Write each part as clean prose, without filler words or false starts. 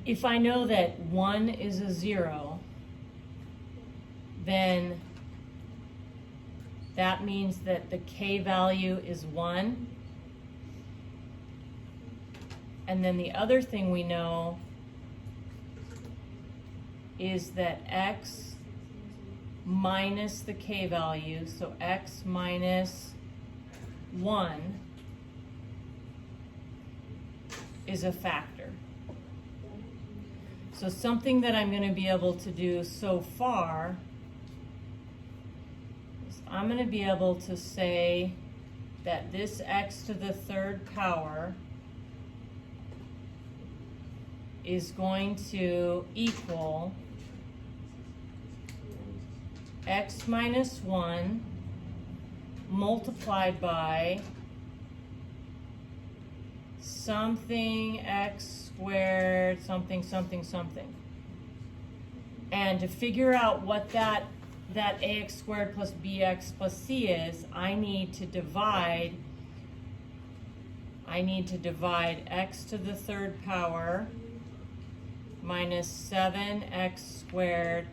if I know that 1 is a 0, then that means that the k value is 1. And then the other thing we know is that x minus the k value, so x minus 1 is a factor. So something that I'm going to be able to do so far is I'm going to be able to say that this x to the third power is going to equal x minus 1 multiplied by something x squared something something something. And to figure out what that ax squared plus bx plus c is, I need to divide x to the third power minus 7x squared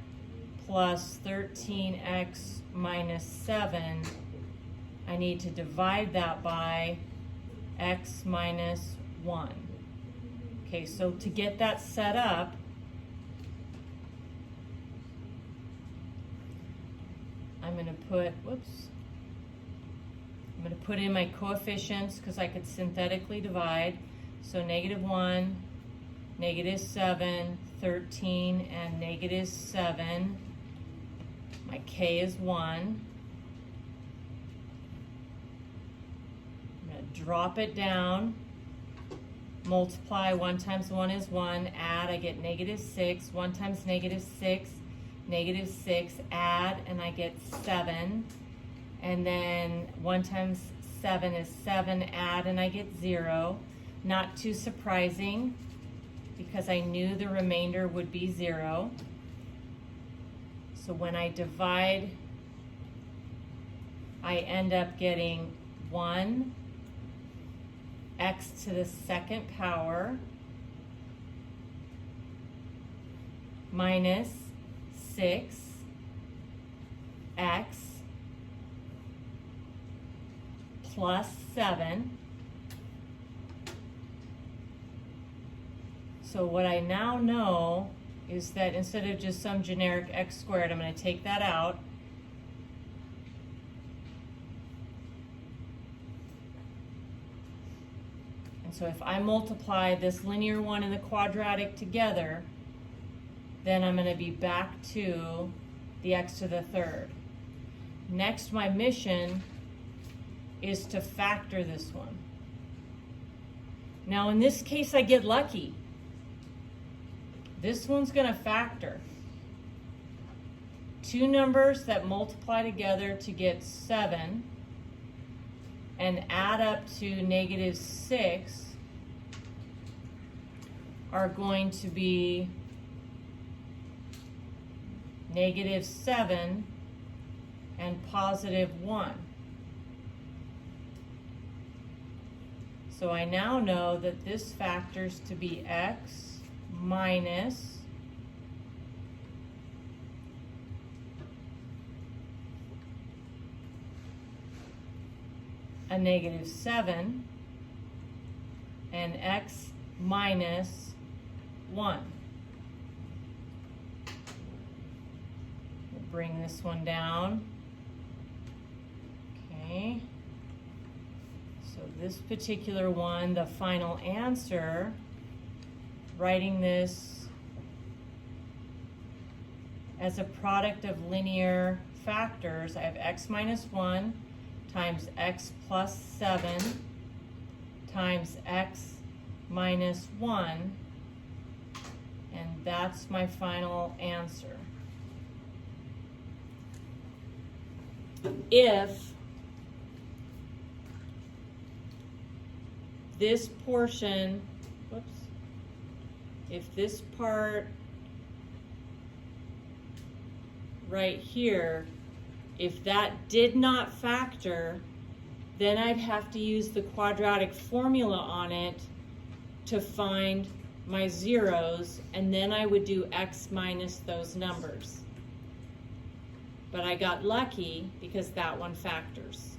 plus 13x minus 7. I need to divide that by x minus 1. Okay, so to get that set up, I'm going to put in my coefficients because I could synthetically divide. So -1, -7, 13, and -7. My k is 1. I'm going to drop it down. Multiply, 1 times 1 is 1. Add, I get -6. 1 times -6, -6. Add, and I get 7. And then 1 times 7 is 7. Add, and I get 0. Not too surprising, because I knew the remainder would be 0. So when I divide, I end up getting 1 x to the second power minus 6 x plus 7. So what I now know is that instead of just some generic x squared, I'm going to take that out. And so if I multiply this linear one and the quadratic together, then I'm going to be back to the x to the third. Next, my mission is to factor this one. Now in this case, I get lucky. This one's going to factor. Two numbers that multiply together to get 7 and add up to -6 are going to be -7 and +1. So I now know that this factors to be x minus a -7 and x minus 1. We'll bring this one down. Okay. So this particular one, the final answer, writing this as a product of linear factors, I have x minus 1 times x plus 7 times x minus 1, and that's my final answer. If this portion, if this part right here, if that did not factor, then I'd have to use the quadratic formula on it to find my zeros, and then I would do x minus those numbers. But I got lucky because that one factors.